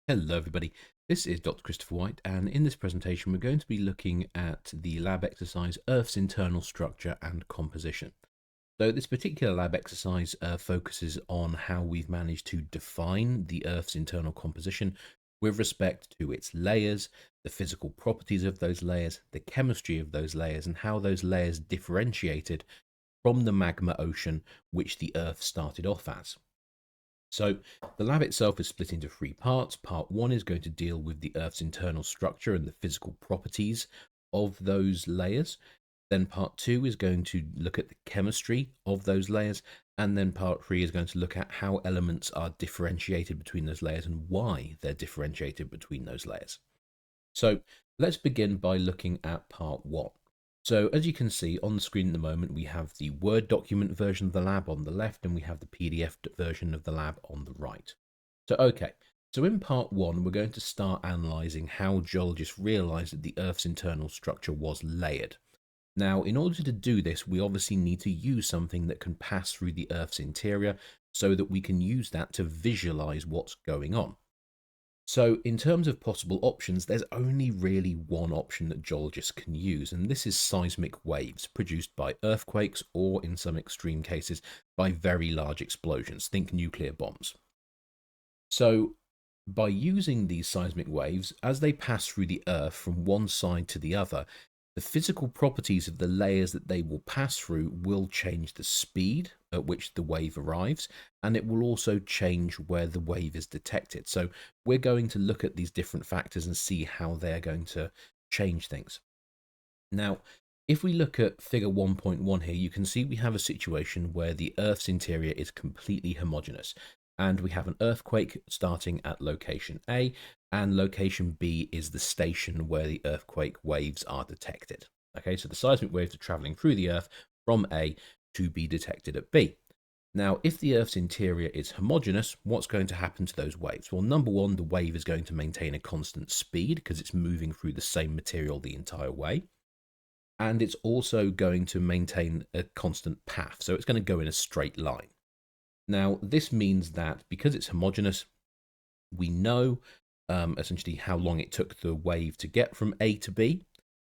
Hello everybody, this is Dr. Christopher White, and in this presentation we're going to be looking at the lab exercise Earth's internal structure and composition. So this particular lab exercise focuses on how we've managed to define the Earth's internal composition with respect to its layers, the physical properties of those layers, the chemistry of those layers, and how those layers differentiated from the magma ocean which the Earth started off as. So the lab itself is split into three parts. Part one is going to deal with the Earth's internal structure and the physical properties of those layers. Then part two is going to look at the chemistry of those layers. And then part three is going to look at how elements are differentiated between those layers and why they're differentiated between those layers. So let's begin by looking at part one. So as you can see on the screen at the moment, we have the Word document version of the lab on the left, and we have the PDF version of the lab on the right. So in part one, we're going to start analysing how geologists realised that the Earth's internal structure was layered. Now, in order to do this, we obviously need to use something that can pass through the Earth's interior so that we can use that to visualise what's going on. So in terms of possible options, there's only really one option that geologists can use, and this is seismic waves produced by earthquakes or, in some extreme cases, by very large explosions. Think nuclear bombs. So by using these seismic waves, as they pass through the Earth from one side to the other, the physical properties of the layers that they will pass through will change the speed at which the wave arrives, and it will also change where the wave is detected. So we're going to look at these different factors and see how they're going to change things. Now, if we look at figure 1.1 here, you can see we have a situation where the Earth's interior is completely homogeneous. And we have an earthquake starting at location A, and location B is the station where the earthquake waves are detected. Okay, so the seismic waves are traveling through the Earth from A to be detected at B. Now, if the Earth's interior is homogeneous, what's going to happen to those waves? Well, number one, the wave is going to maintain a constant speed because it's moving through the same material the entire way. And it's also going to maintain a constant path, so it's going to go in a straight line. Now, this means that because it's homogeneous, we know essentially how long it took the wave to get from A to B,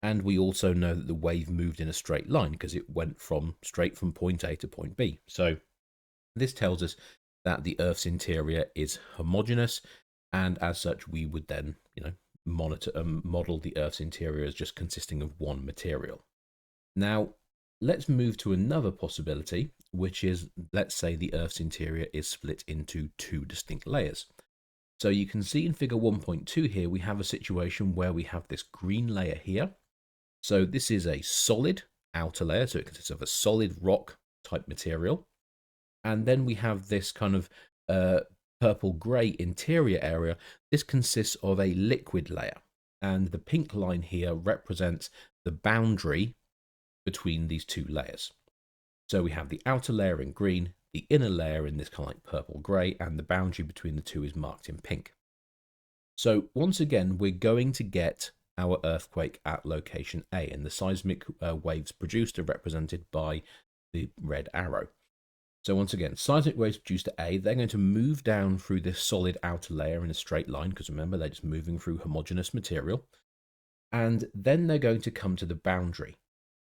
and we also know that the wave moved in a straight line because it went straight from point A to point B. So this tells us that the Earth's interior is homogeneous, and as such, we would then, model the Earth's interior as just consisting of one material. Now, let's move to another possibility, which is, let's say the Earth's interior is split into two distinct layers. So you can see in figure 1.2 here, we have a situation where we have this green layer here. So this is a solid outer layer, so it consists of a solid rock type material. And then we have this kind of purple-grey interior area. This consists of a liquid layer. And the pink line here represents the boundary between these two layers. So we have the outer layer in green, the inner layer in this kind of like purple-grey, and the boundary between the two is marked in pink. So once again, we're going to get our earthquake at location A, and the seismic waves produced are represented by the red arrow. So once again, seismic waves produced at A, they're going to move down through this solid outer layer in a straight line, because remember, they're just moving through homogeneous material. And then they're going to come to the boundary.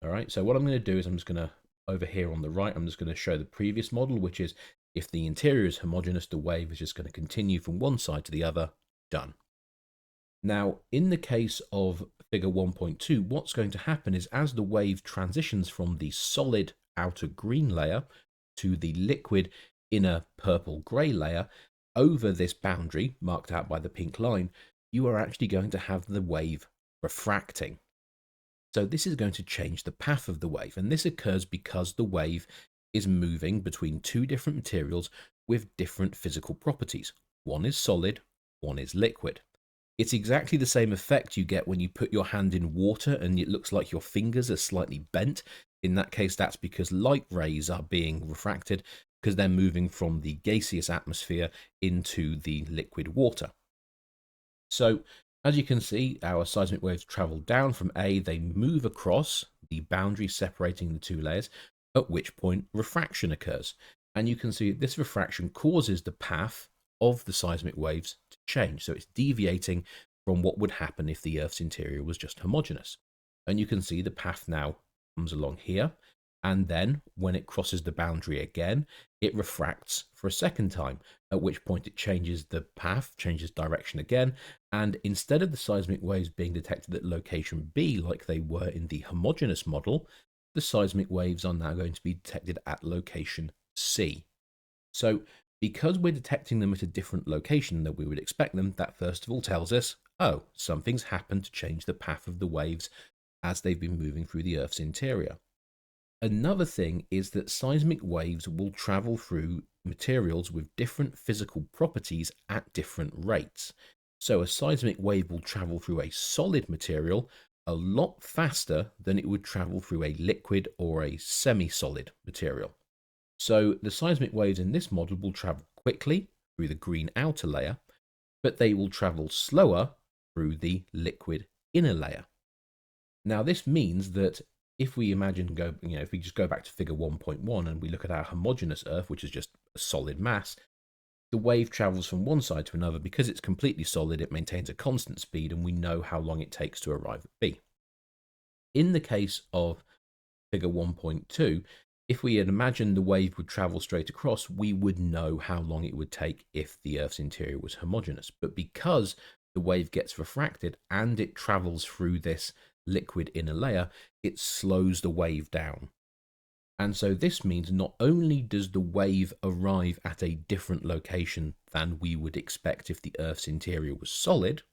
All right, so what I'm going to do is I'm just going to, over here on the right, I'm just going to show the previous model, which is if the interior is homogeneous, the wave is just going to continue from one side to the other. Done. Now, in the case of figure 1.2, what's going to happen is as the wave transitions from the solid outer green layer to the liquid inner purple-grey layer over this boundary marked out by the pink line, you are actually going to have the wave refracting. So this is going to change the path of the wave, and this occurs because the wave is moving between two different materials with different physical properties. One is solid, one is liquid. It's exactly the same effect you get when you put your hand in water and it looks like your fingers are slightly bent. In that case, that's because light rays are being refracted because they're moving from the gaseous atmosphere into the liquid water. So as you can see, our seismic waves travel down from A, they move across the boundary separating the two layers, at which point refraction occurs. And you can see this refraction causes the path of the seismic waves to change. So it's deviating from what would happen if the Earth's interior was just homogeneous. And you can see the path now comes along here. And then when it crosses the boundary again, it refracts for a second time, at which point it changes the path, changes direction again. And instead of the seismic waves being detected at location B like they were in the homogeneous model, the seismic waves are now going to be detected at location C. So because we're detecting them at a different location than we would expect them, that first of all tells us, oh, something's happened to change the path of the waves as they've been moving through the Earth's interior. Another thing is that seismic waves will travel through materials with different physical properties at different rates. So a seismic wave will travel through a solid material a lot faster than it would travel through a liquid or a semi-solid material. So the seismic waves in this model will travel quickly through the green outer layer, but they will travel slower through the liquid inner layer. Now this means that if we imagine if we just go back to figure 1.1 and we look at our homogeneous Earth, which is just a solid mass, the wave travels from one side to another. Because it's completely solid, it maintains a constant speed, and we know how long it takes to arrive at B. In the case of figure 1.2, if we had imagined the wave would travel straight across, we would know how long it would take if the Earth's interior was homogeneous. But because the wave gets refracted and it travels through this liquid inner layer, it slows the wave down. And so this means not only does the wave arrive at a different location than we would expect if the Earth's interior was solid,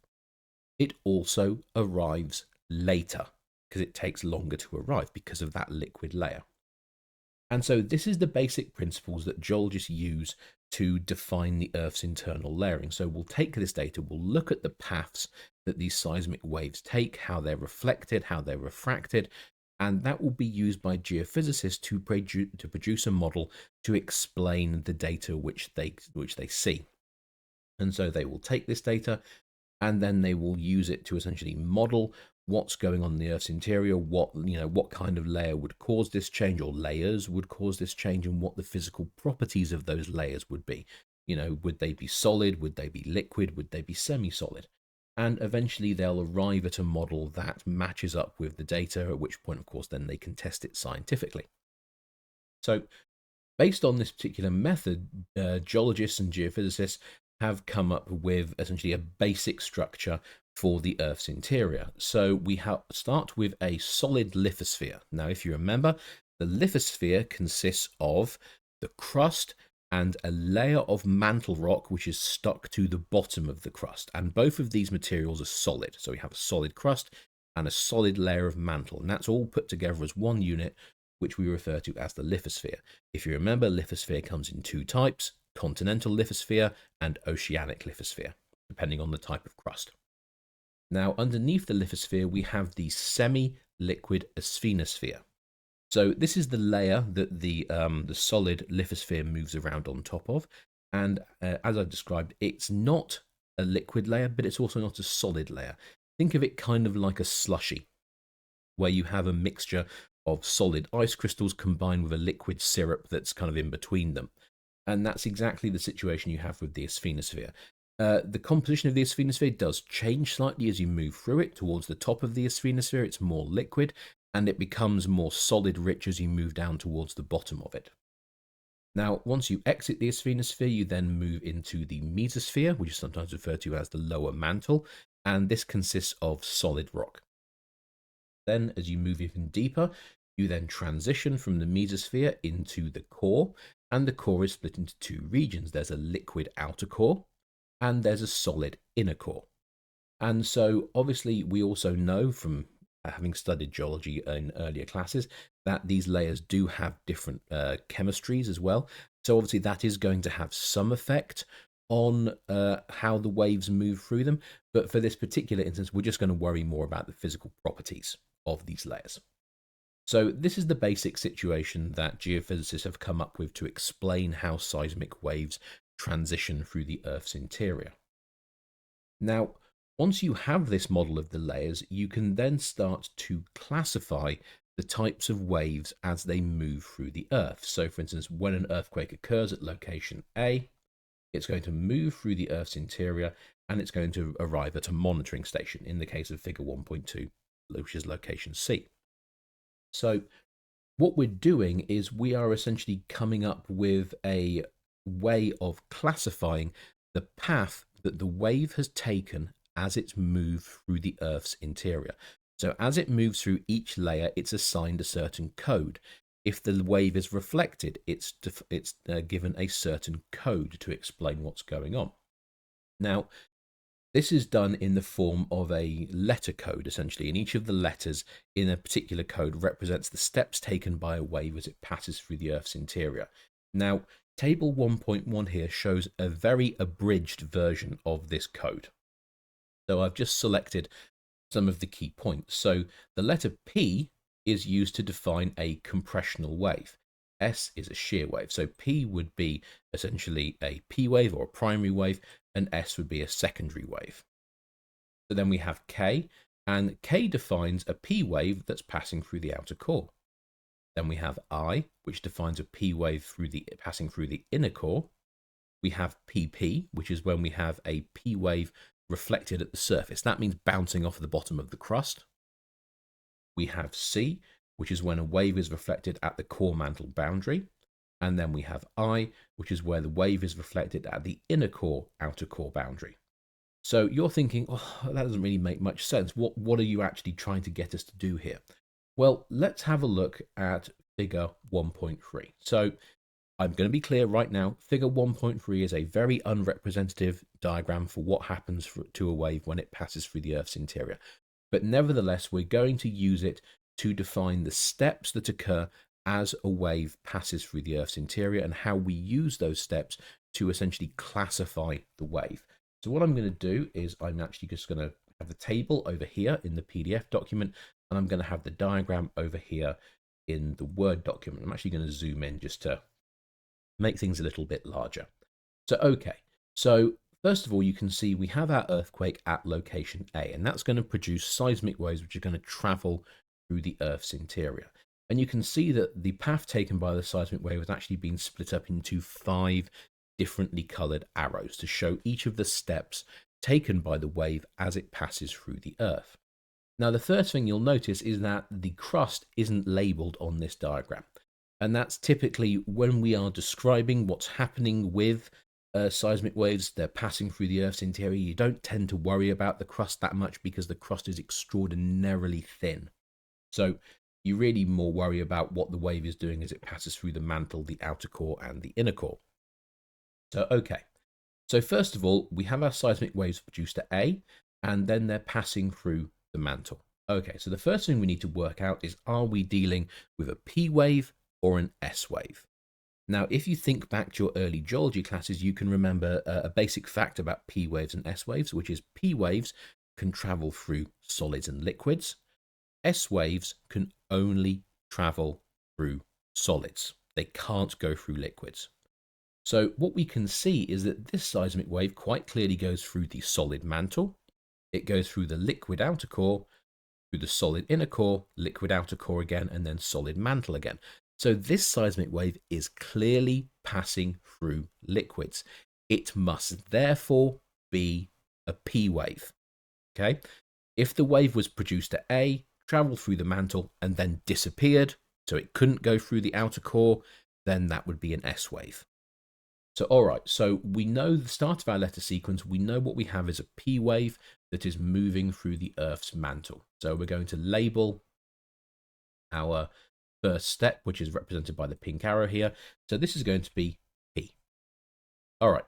it also arrives later because it takes longer to arrive because of that liquid layer. And so this is the basic principles that geologists use to define the Earth's internal layering. So we'll take this data, we'll look at the paths that these seismic waves take, how they're reflected, how they're refracted, and that will be used by geophysicists to produce a model to explain the data which they see. And so they will take this data and then they will use it to essentially model what's going on in the Earth's interior, what kind of layer would cause this change, or layers would cause this change, and what the physical properties of those layers would be. Would they be solid? Would they be liquid? Would they be semi-solid? And eventually they'll arrive at a model that matches up with the data, at which point, of course, then they can test it scientifically. So based on this particular method, geologists and geophysicists have come up with essentially a basic structure for the Earth's interior. So we start with a solid lithosphere. Now, if you remember, the lithosphere consists of the crust and a layer of mantle rock which is stuck to the bottom of the crust. And both of these materials are solid. So we have a solid crust and a solid layer of mantle. And that's all put together as one unit, which we refer to as the lithosphere. If you remember, lithosphere comes in two types: continental lithosphere and oceanic lithosphere, depending on the type of crust. Now, underneath the lithosphere, we have the semi-liquid asthenosphere. So this is the layer that the solid lithosphere moves around on top of. And as I've described, it's not a liquid layer, but it's also not a solid layer. Think of it kind of like a slushy, where you have a mixture of solid ice crystals combined with a liquid syrup that's kind of in between them. And that's exactly the situation you have with the asthenosphere. The composition of the asthenosphere does change slightly as you move through it. Towards the top of the asthenosphere, it's more liquid, and it becomes more solid rich as you move down towards the bottom of it. Now, once you exit the asthenosphere, you then move into the mesosphere, which is sometimes referred to as the lower mantle, and this consists of solid rock. Then, as you move even deeper, you then transition from the mesosphere into the core, and the core is split into two regions. There's a liquid outer core, and there's a solid inner core. And so obviously we also know from having studied geology in earlier classes that these layers do have different chemistries as well. So obviously that is going to have some effect on how the waves move through them. But for this particular instance, we're just going to worry more about the physical properties of these layers. So this is the basic situation that geophysicists have come up with to explain how seismic waves transition through the Earth's interior. Now, once you have this model of the layers, you can then start to classify the types of waves as they move through the Earth. So, for instance, when an earthquake occurs at location A, it's going to move through the Earth's interior, and it's going to arrive at a monitoring station in the case of figure 1.2, which is location C. So what we're doing is we are essentially coming up with a way of classifying the path that the wave has taken as it's moved through the Earth's interior. So as it moves through each layer, it's assigned a certain code. If the wave is reflected, it's given a certain code to explain what's going on. Now, this is done in the form of a letter code, essentially, and each of the letters in a particular code represents the steps taken by a wave as it passes through the Earth's interior. Now, table 1.1 here shows a very abridged version of this code. So I've just selected some of the key points. So the letter P is used to define a compressional wave. S is a shear wave. So P would be essentially a P wave or a primary wave, and S would be a secondary wave. So then we have K, and K defines a P wave that's passing through the outer core. Then we have I, which defines a P wave passing through the inner core. We have PP, which is when we have a P wave reflected at the surface. That means bouncing off the bottom of the crust. We have C, which is when a wave is reflected at the core mantle boundary. And then we have I, which is where the wave is reflected at the inner core, outer core boundary. So you're thinking, oh, that doesn't really make much sense. What are you actually trying to get us to do here? Well, let's have a look at figure 1.3. So I'm going to be clear right now, figure 1.3 is a very unrepresentative diagram for what happens to a wave when it passes through the Earth's interior. But nevertheless, we're going to use it to define the steps that occur as a wave passes through the Earth's interior and how we use those steps to essentially classify the wave. So what I'm going to do is I'm actually just going to have the table over here in the PDF document, and I'm going to have the diagram over here in the Word document. I'm actually going to zoom in just to make things a little bit larger. So, okay. So first of all, you can see we have our earthquake at location A, and that's going to produce seismic waves which are going to travel through the Earth's interior. And you can see that the path taken by the seismic wave has actually been split up into 5 differently colored arrows to show each of the steps taken by the wave as it passes through the Earth. Now, the first thing you'll notice is that the crust isn't labeled on this diagram. And that's typically when we are describing what's happening with seismic waves, they're passing through the Earth's interior. You don't tend to worry about the crust that much because the crust is extraordinarily thin. So you really more worry about what the wave is doing as it passes through the mantle, the outer core, and the inner core. So, okay. So first of all, we have our seismic waves produced at A, and then they're passing through the mantle. Okay, so the first thing we need to work out is, are we dealing with a P wave or an S wave? Now, if you think back to your early geology classes, you can remember a basic fact about P waves and S waves, which is P waves can travel through solids and liquids. S waves can only travel through solids. They can't go through liquids. So what we can see is that this seismic wave quite clearly goes through the solid mantle. It goes through the liquid outer core, through the solid inner core, liquid outer core again, and then solid mantle again. So this seismic wave is clearly passing through liquids. It must therefore be a P wave. Okay? If the wave was produced at A, traveled through the mantle, and then disappeared, so it couldn't go through the outer core, then that would be an S wave. So, all right, so we know the start of our letter sequence. We know what we have is a P wave that is moving through the Earth's mantle. So we're going to label our first step, which is represented by the pink arrow here. So this is going to be P. All right,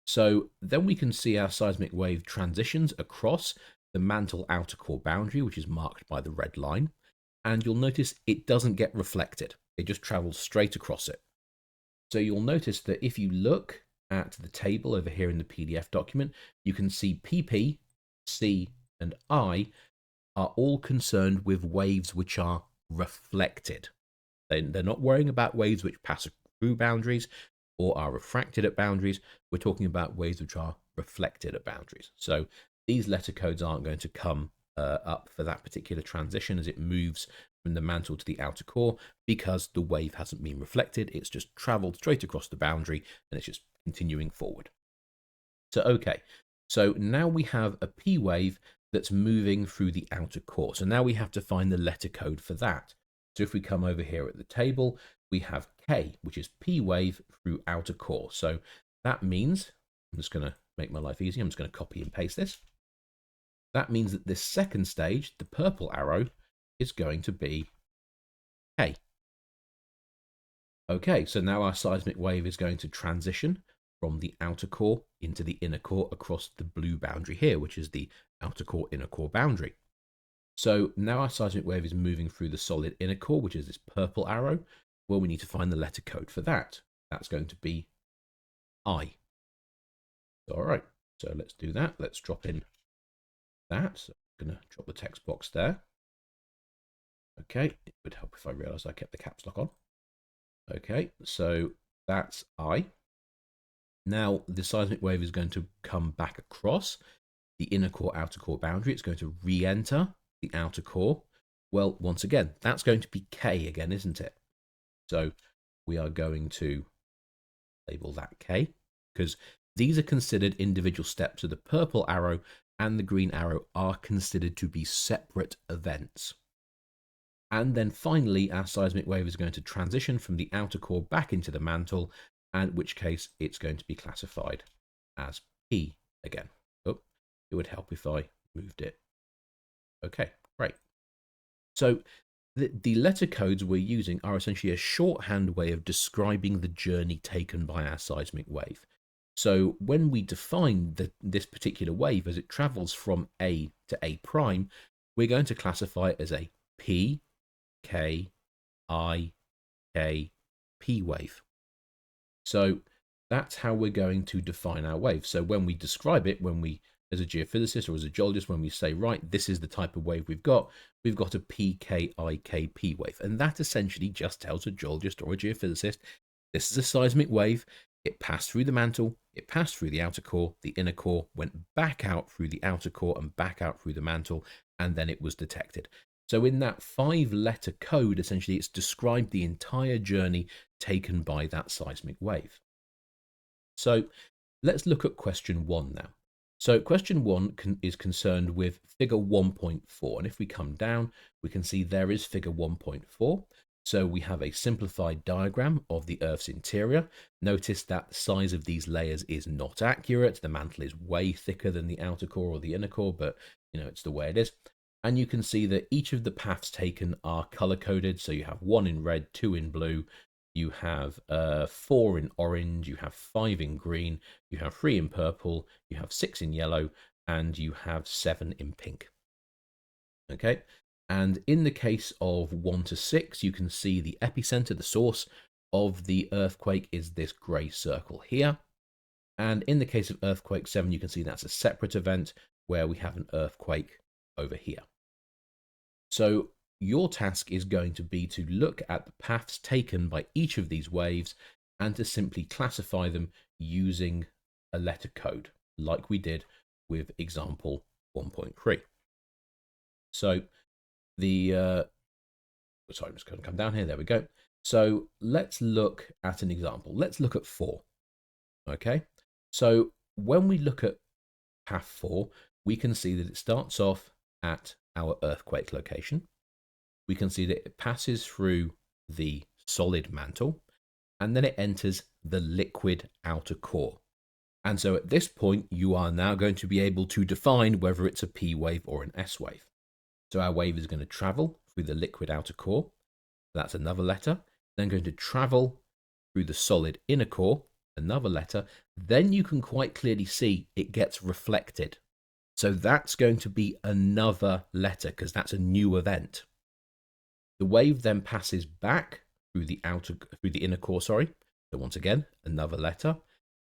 so then we can see our seismic wave transitions across the mantle outer core boundary, which is marked by the red line. And you'll notice it doesn't get reflected. It just travels straight across it. So you'll notice that if you look at the table over here in the PDF document, you can see PP, C, and I are all concerned with waves which are reflected. They're not worrying about waves which pass through boundaries or are refracted at boundaries. We're talking about waves which are reflected at boundaries. So these letter codes aren't going to come up for that particular transition as it moves from the mantle to the outer core because the wave hasn't been reflected. It's just traveled straight across the boundary and it's just continuing forward. So, okay. So now we have a P wave that's moving through the outer core. So now we have to find the letter code for that. So if we come over here at the table, we have K, which is P wave through outer core. So that means, I'm just going to make my life easy, I'm just going to copy and paste this. That means that this second stage, the purple arrow, is going to be K. Okay, so now our seismic wave is going to transition from the outer core into the inner core across the blue boundary here, which is the outer core inner core boundary. So now our seismic wave is moving through the solid inner core, which is this purple arrow. Well, we need to find the letter code for that. That's going to be I. All right, so let's do that. Let's drop in that. So I'm going to drop the text box there. Okay, it would help if I realized I kept the caps lock on. Okay, so that's I. Now the seismic wave is going to come back across the inner core outer core boundary. It's going to re-enter the outer core. Well, once again, that's going to be K again, isn't it? So we are going to label that K, because these are considered individual steps. So the purple arrow and the green arrow are considered to be separate events. And then finally, our seismic wave is going to transition from the outer core back into the mantle, in which case it's going to be classified as P again. Oh, it would help if I moved it. Okay, great. So the letter codes we're using are essentially a shorthand way of describing the journey taken by our seismic wave. So when we define this particular wave as it travels from A to A prime, we're going to classify it as a P, K, I, K, P wave. So that's how we're going to define our wave. So when we describe it, as a geophysicist or as a geologist, when we say, right, this is the type of wave we've got a PKIKP wave. And that essentially just tells a geologist or a geophysicist, this is a seismic wave. It passed through the mantle, it passed through the outer core, the inner core, went back out through the outer core and back out through the mantle, and then it was detected. So in that 5-letter code, essentially, it's described the entire journey taken by that seismic wave. So let's look at question 1 now. So question 1 is concerned with figure 1.4. And if we come down, we can see there is figure 1.4. So we have a simplified diagram of the Earth's interior. Notice that the size of these layers is not accurate. The mantle is way thicker than the outer core or the inner core, but it's the way it is. And you can see that each of the paths taken are color coded. So you have 1 in red, 2 in blue, you have 4 in orange, you have 5 in green, you have 3 in purple, you have 6 in yellow, and you have 7 in pink. Okay, and in the case of 1 to 6, you can see the epicenter, the source of the earthquake is this grey circle here. And in the case of earthquake 7, you can see that's a separate event where we have an earthquake over here. So your task is going to be to look at the paths taken by each of these waves and to simply classify them using a letter code, like we did with example 1.3. So sorry, I'm just going to come down here. There we go. So let's look at an example. Let's look at 4. Okay. So when we look at path 4, we can see that it starts off at our earthquake location. We can see that it passes through the solid mantle and then it enters the liquid outer core. And so at this point, you are now going to be able to define whether it's a P wave or an S wave. So our wave is going to travel through the liquid outer core. That's another letter. Then going to travel through the solid inner core, another letter. Then you can quite clearly see it gets reflected. So that's going to be another letter because that's a new event. The wave then passes back through the inner core, So once again, another letter.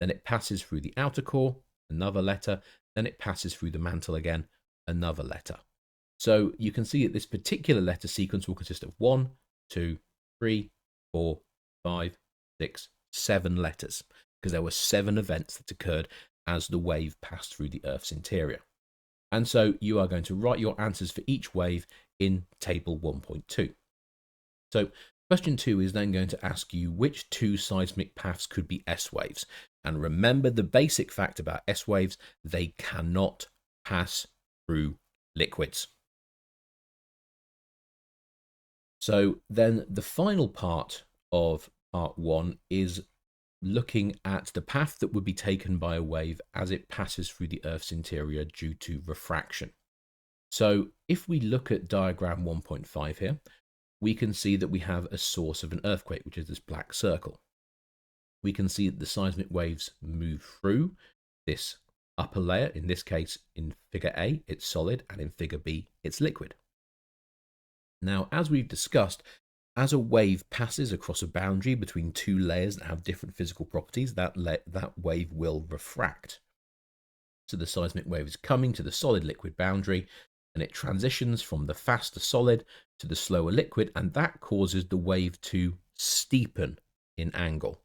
Then it passes through the outer core, another letter. Then it passes through the mantle again, another letter. So you can see that this particular letter sequence will consist of 1, 2, 3, 4, 5, 6, 7 letters, because there were 7 events that occurred as the wave passed through the Earth's interior. And so you are going to write your answers for each wave in table 1.2. So Question 2 is then going to ask you which two seismic paths could be S waves. And remember the basic fact about S waves, they cannot pass through liquids. So then the final part of part 1 is looking at the path that would be taken by a wave as it passes through the Earth's interior due to refraction. So if we look at diagram 1.5 here, we can see that we have a source of an earthquake, which is this black circle. We can see that the seismic waves move through this upper layer. In this case, in figure A, it's solid, and in figure B, it's liquid. Now, as we've discussed, as a wave passes across a boundary between two layers that have different physical properties, that wave will refract. So the seismic wave is coming to the solid-liquid boundary, and it transitions from the faster solid to the slower liquid, and that causes the wave to steepen in angle.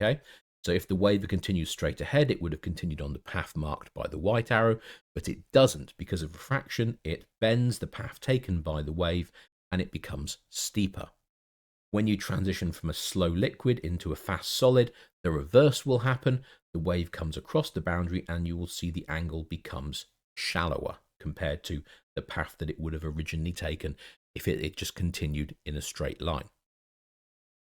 Okay, so if the wave had continued straight ahead, it would have continued on the path marked by the white arrow, but it doesn't. Because of refraction, it bends the path taken by the wave, and it becomes steeper. When you transition from a slow liquid into a fast solid, the reverse will happen. The wave comes across the boundary, and you will see the angle becomes shallower compared to the path that it would have originally taken if it just continued in a straight line.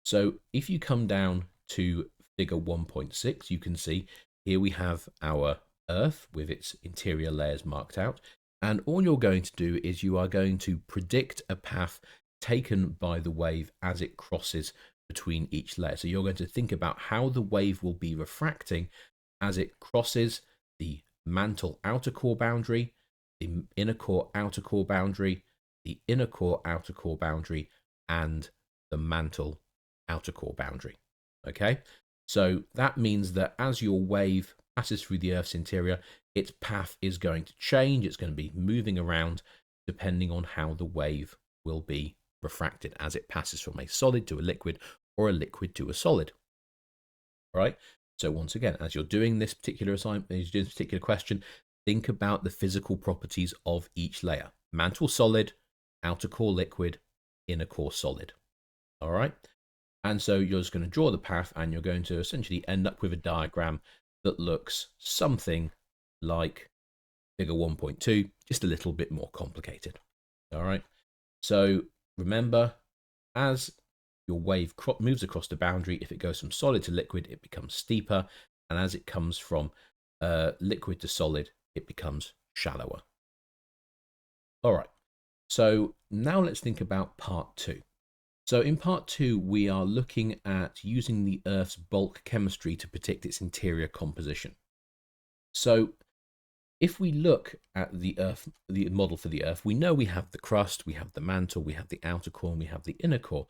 So if you come down to figure 1.6, you can see here we have our Earth with its interior layers marked out. And all you're going to do is you are going to predict a path taken by the wave as it crosses between each layer. So you're going to think about how the wave will be refracting as it crosses the mantle outer core boundary, the inner core outer core boundary, the inner core outer core boundary, and the mantle outer core boundary. Okay, so that means that as your wave passes through the Earth's interior, its path is going to change. It's going to be moving around depending on how the wave will be refracted as it passes from a solid to a liquid or a liquid to a solid. All right, so once again, as you're doing this particular assignment, as you're doing this particular question, think about the physical properties of each layer. Mantle solid, outer core liquid, inner core solid. All right. And so you're just going to draw the path, and you're going to essentially end up with a diagram that looks something like figure 1.2, just a little bit more complicated. All right. So remember, as your wave moves across the boundary, if it goes from solid to liquid, it becomes steeper. And as it comes from liquid to solid, it becomes shallower. All right. So now let's think about part 2. So in part 2, we are looking at using the Earth's bulk chemistry to predict its interior composition. So if we look at the Earth, the model for the Earth, we know we have the crust, we have the mantle, we have the outer core, and we have the inner core.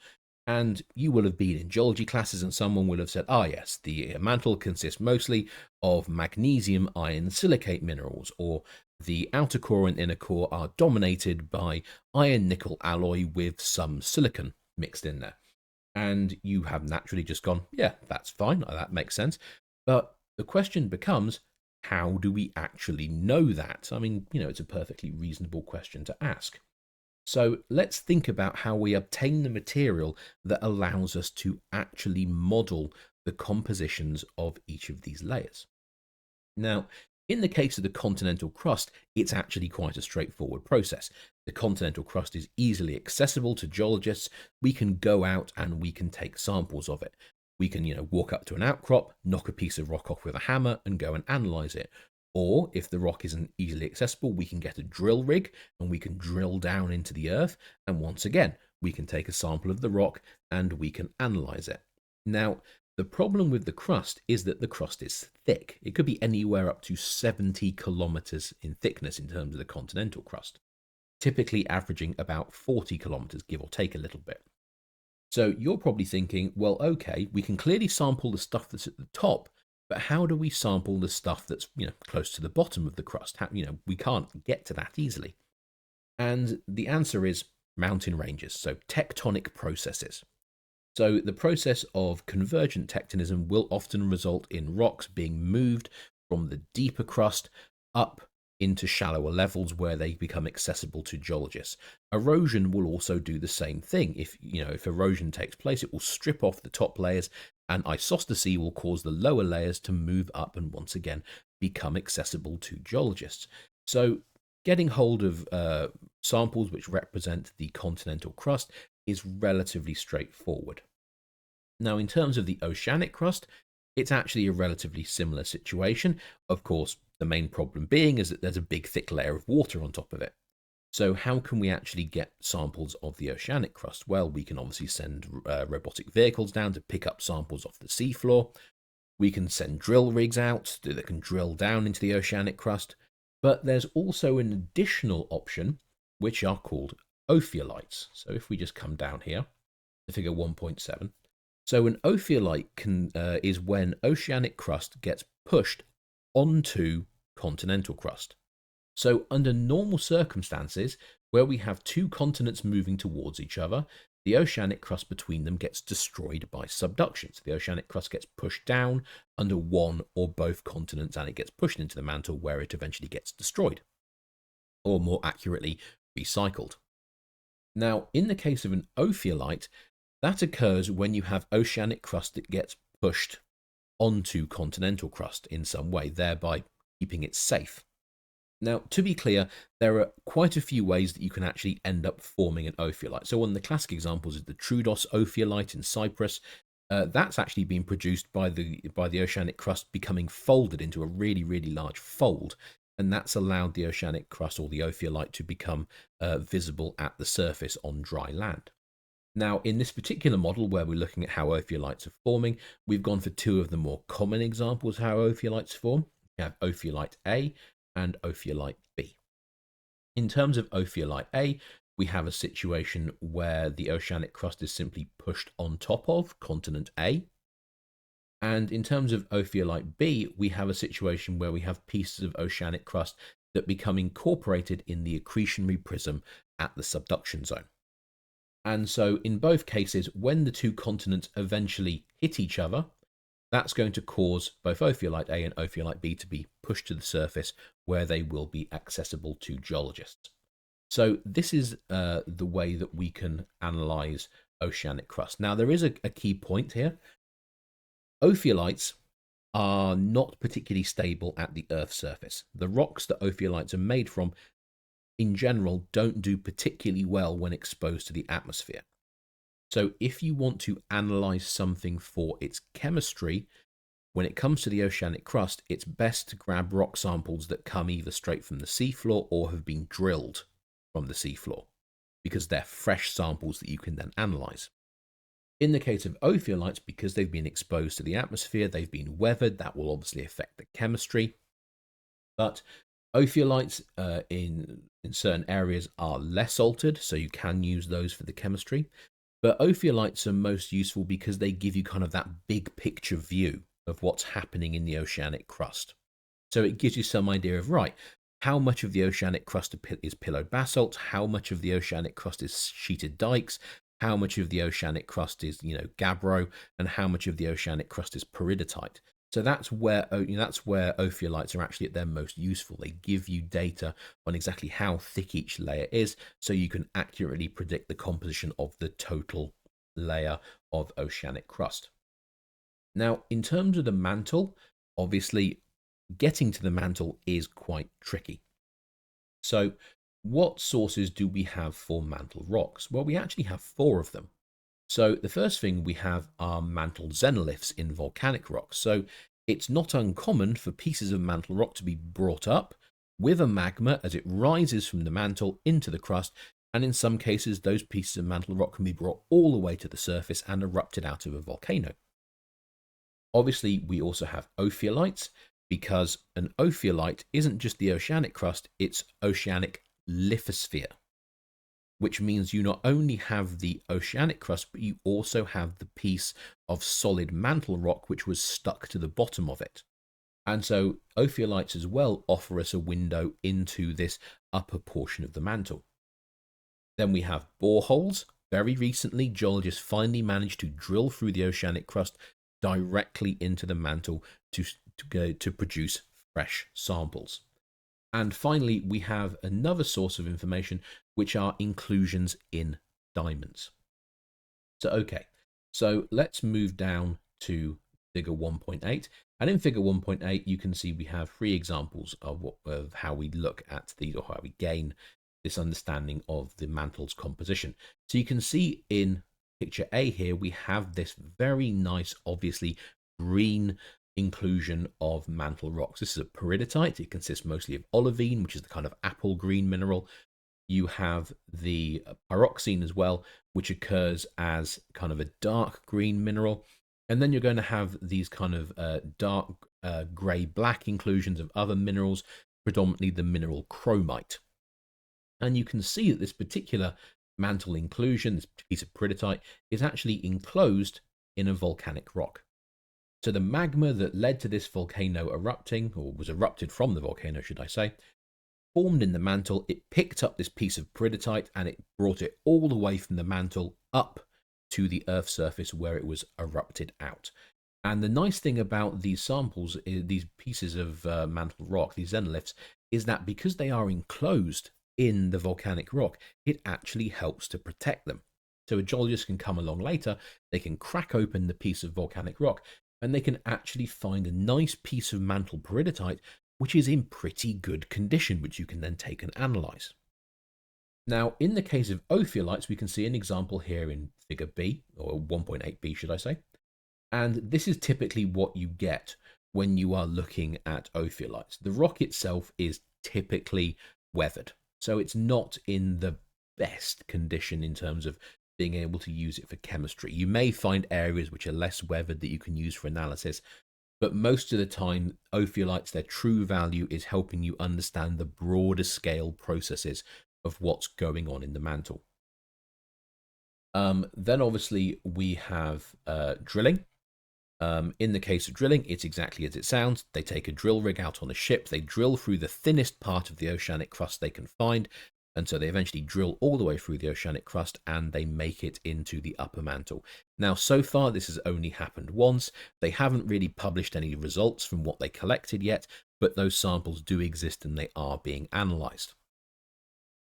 And you will have been in geology classes, and someone will have said, yes, the mantle consists mostly of magnesium, iron, silicate minerals, or the outer core and inner core are dominated by iron nickel alloy with some silicon mixed in there. And you have naturally just gone, yeah, that's fine, that makes sense. But the question becomes, how do we actually know that? I mean, it's a perfectly reasonable question to ask. So let's think about how we obtain the material that allows us to actually model the compositions of each of these layers. Now, in the case of the continental crust, it's actually quite a straightforward process. The continental crust is easily accessible to geologists. We can go out and we can take samples of it. We can, walk up to an outcrop, knock a piece of rock off with a hammer and go and analyze it. Or if the rock isn't easily accessible, we can get a drill rig and we can drill down into the earth. And once again, we can take a sample of the rock and we can analyze it. Now, the problem with the crust is that the crust is thick. It could be anywhere up to 70 kilometers in thickness in terms of the continental crust, typically averaging about 40 kilometers, give or take a little bit. So you're probably thinking, well, okay, we can clearly sample the stuff that's at the top, but how do we sample the stuff that's, close to the bottom of the crust? We can't get to that easily. And the answer is mountain ranges, so tectonic processes. So the process of convergent tectonism will often result in rocks being moved from the deeper crust up into shallower levels where they become accessible to geologists. Erosion will also do the same thing. If erosion takes place, it will strip off the top layers, and isostasy will cause the lower layers to move up and once again become accessible to geologists. So getting hold of samples which represent the continental crust is relatively straightforward. Now, in terms of the oceanic crust, it's actually a relatively similar situation. Of course, the main problem being is that there's a big thick layer of water on top of it. So how can we actually get samples of the oceanic crust? Well, we can obviously send robotic vehicles down to pick up samples off the seafloor. We can send drill rigs out that can drill down into the oceanic crust. But there's also an additional option, which are called ophiolites. So if we just come down here to figure 1.7. So an ophiolite is when oceanic crust gets pushed onto continental crust. So under normal circumstances, where we have two continents moving towards each other, the oceanic crust between them gets destroyed by subduction. So the oceanic crust gets pushed down under one or both continents, and it gets pushed into the mantle where it eventually gets destroyed, or more accurately, recycled. Now, in the case of an ophiolite, that occurs when you have oceanic crust that gets pushed onto continental crust in some way, thereby keeping it safe. Now, to be clear, there are quite a few ways that you can actually end up forming an ophiolite. So one of the classic examples is the Troodos ophiolite in Cyprus. That's actually been produced by the oceanic crust becoming folded into a really, really large fold. And that's allowed the oceanic crust or the ophiolite to become visible at the surface on dry land. Now, in this particular model where we're looking at how ophiolites are forming, we've gone for two of the more common examples of how ophiolites form. We have ophiolite A and ophiolite B. In terms of ophiolite A, we have a situation where the oceanic crust is simply pushed on top of continent A. And in terms of ophiolite B, we have a situation where we have pieces of oceanic crust that become incorporated in the accretionary prism at the subduction zone. And so in both cases, when the two continents eventually hit each other, that's going to cause both ophiolite A and ophiolite B to be pushed to the surface where they will be accessible to geologists. So this is the way that we can analyze oceanic crust. Now, there is a key point here. Ophiolites are not particularly stable at the Earth's surface. The rocks that ophiolites are made from in general don't do particularly well when exposed to the atmosphere. So if you want to analyze something for its chemistry, when it comes to the oceanic crust, it's best to grab rock samples that come either straight from the seafloor or have been drilled from the seafloor, because they're fresh samples that you can then analyze. In the case of ophiolites, because they've been exposed to the atmosphere, they've been weathered, that will obviously affect the chemistry. But ophiolites in certain areas are less altered, so you can use those for the chemistry. But ophiolites are most useful because they give you kind of that big picture view of what's happening in the oceanic crust. So it gives you some idea of, right, how much of the oceanic crust is pillowed basalt, how much of the oceanic crust is sheeted dikes, how much of the oceanic crust is, gabbro, and how much of the oceanic crust is peridotite. So that's where ophiolites are actually at their most useful. They give you data on exactly how thick each layer is, so you can accurately predict the composition of the total layer of oceanic crust. Now, in terms of the mantle, obviously, getting to the mantle is quite tricky. So what sources do we have for mantle rocks? Well, we actually have 4 of them. So the first thing we have are mantle xenoliths in volcanic rocks. So it's not uncommon for pieces of mantle rock to be brought up with a magma as it rises from the mantle into the crust. And in some cases, those pieces of mantle rock can be brought all the way to the surface and erupted out of a volcano. Obviously, we also have ophiolites, because an ophiolite isn't just the oceanic crust, it's oceanic lithosphere, which means you not only have the oceanic crust, but you also have the piece of solid mantle rock which was stuck to the bottom of it. And so ophiolites as well offer us a window into this upper portion of the mantle. Then we have boreholes. Very recently, geologists finally managed to drill through the oceanic crust directly into the mantle to produce fresh samples. And finally, we have another source of information, which are inclusions in diamonds. So, okay, so let's move down to figure 1.8. And in figure 1.8, you can see we have three examples of how we look at these, or how we gain this understanding of the mantle's composition. So you can see in picture A here, we have this very nice, obviously green inclusion of mantle rocks. This is a peridotite. It consists mostly of olivine, which is the kind of apple green mineral. You have the pyroxene as well, which occurs as kind of a dark green mineral. And then you're going to have these kind of dark grey-black inclusions of other minerals, predominantly the mineral chromite. And you can see that this particular mantle inclusion, this piece of peridotite, is actually enclosed in a volcanic rock. So the magma that led to this volcano erupting, or was erupted from the volcano, should I say, formed in the mantle. It picked up this piece of peridotite and it brought it all the way from the mantle up to the Earth's surface where it was erupted out. And the nice thing about these samples, these pieces of mantle rock, these xenoliths, is that because they are enclosed in the volcanic rock, it actually helps to protect them. So a geologist can come along later, they can crack open the piece of volcanic rock, and they can actually find a nice piece of mantle peridotite which is in pretty good condition, which you can then take and analyze. Now, in the case of ophiolites, we can see an example here in figure B, or 1.8b, should I say. And this is typically what you get when you are looking at ophiolites. The rock itself is typically weathered, so it's not in the best condition in terms of being able to use it for chemistry. You may find areas which are less weathered that you can use for analysis, but most of the time, ophiolites, their true value is helping you understand the broader scale processes of what's going on in the mantle. Then obviously we have drilling. In the case of drilling, it's exactly as it sounds. They take a drill rig out on a ship, they drill through the thinnest part of the oceanic crust they can find, and so they eventually drill all the way through the oceanic crust and they make it into the upper mantle. Now, so far, this has only happened once. They haven't really published any results from what they collected yet, but those samples do exist and they are being analysed.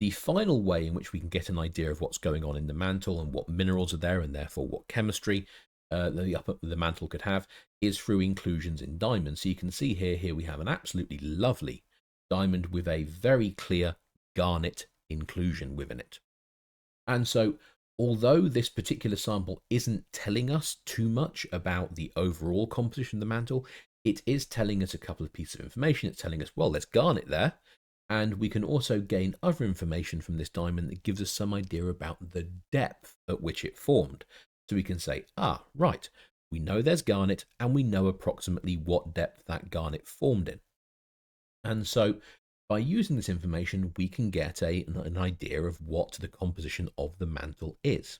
The final way in which we can get an idea of what's going on in the mantle and what minerals are there and therefore what chemistry the mantle could have is through inclusions in diamonds. So you can see here we have an absolutely lovely diamond with a very clear garnet inclusion within it. And so although this particular sample isn't telling us too much about the overall composition of the mantle, it is telling us a couple of pieces of information. It's telling us, well, there's garnet there, and we can also gain other information from this diamond that gives us some idea about the depth at which it formed. So we can say, right, we know there's garnet and we know approximately what depth that garnet formed in. And so by using this information, we can get an idea of what the composition of the mantle is.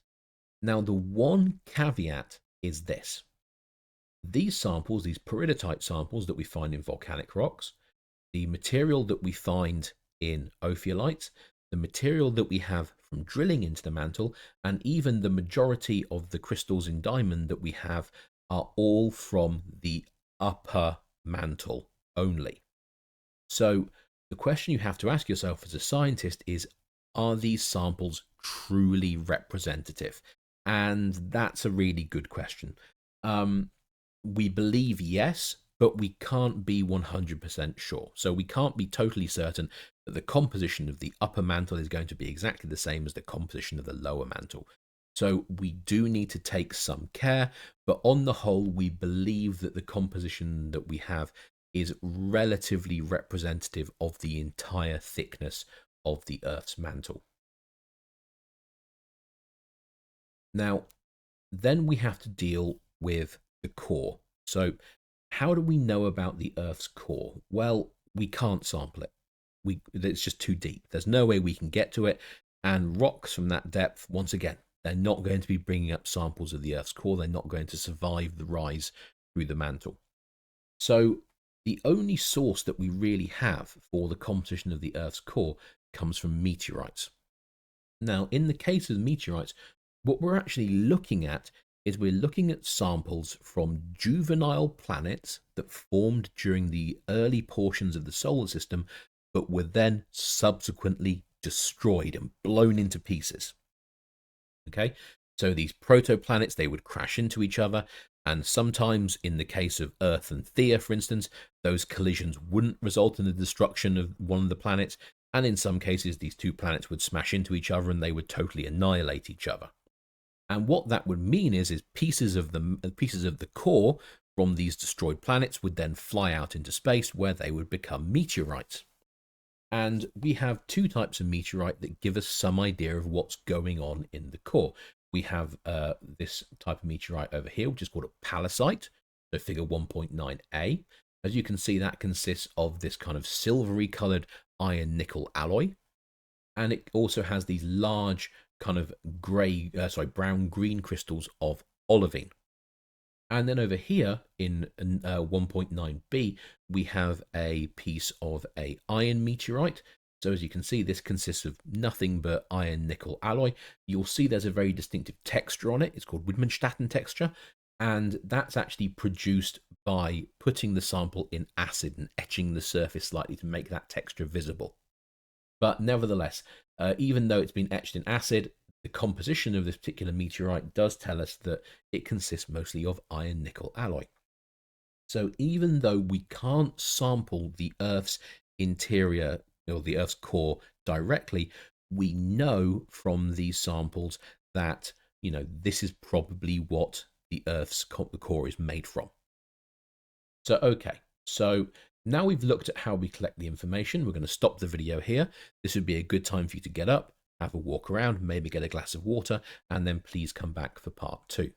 Now, the one caveat is this. These samples, these peridotite samples that we find in volcanic rocks, the material that we find in ophiolites, the material that we have from drilling into the mantle, and even the majority of the crystals in diamond that we have are all from the upper mantle only. So the question you have to ask yourself as a scientist is, are these samples truly representative? And that's a really good question. We believe yes, but we can't be 100% sure. So we can't be totally certain that the composition of the upper mantle is going to be exactly the same as the composition of the lower mantle. So we do need to take some care, but on the whole, we believe that the composition that we have is relatively representative of the entire thickness of the Earth's mantle. Now, then we have to deal with the core. So how do we know about the Earth's core? Well, we can't sample it. It's just too deep. There's no way we can get to it. And rocks from that depth, once again, they're not going to be bringing up samples of the Earth's core. They're not going to survive the rise through the mantle. So the only source that we really have for the composition of the Earth's core comes from meteorites. Now, in the case of meteorites, what we're actually looking at is we're looking at samples from juvenile planets that formed during the early portions of the solar system but were then subsequently destroyed and blown into pieces. Okay, so these protoplanets, they would crash into each other, and sometimes in the case of Earth and Theia, for instance, those collisions wouldn't result in the destruction of one of the planets, and in some cases these two planets would smash into each other and they would totally annihilate each other. And what that would mean is pieces of the core from these destroyed planets would then fly out into space, where they would become meteorites. And we have two types of meteorite that give us some idea of what's going on in the core. We have this type of meteorite over here, which is called a palisite, so figure 1.9a. As you can see, that consists of this kind of silvery coloured iron nickel alloy. And it also has these large kind of brown green crystals of olivine. And then over here in 1.9b, we have a piece of a iron meteorite. So as you can see, this consists of nothing but iron nickel alloy. You'll see there's a very distinctive texture on it. It's called Widmanstätten texture. And that's actually produced by putting the sample in acid and etching the surface slightly to make that texture visible. But nevertheless, even though it's been etched in acid, the composition of this particular meteorite does tell us that it consists mostly of iron nickel alloy. So even though we can't sample the Earth's interior or the Earth's core directly, we know from these samples that, this is probably what the Earth's core is made from. So, okay, so now we've looked at how we collect the information. We're going to stop the video here. This would be a good time for you to get up, have a walk around, maybe get a glass of water, and then please come back for part 2.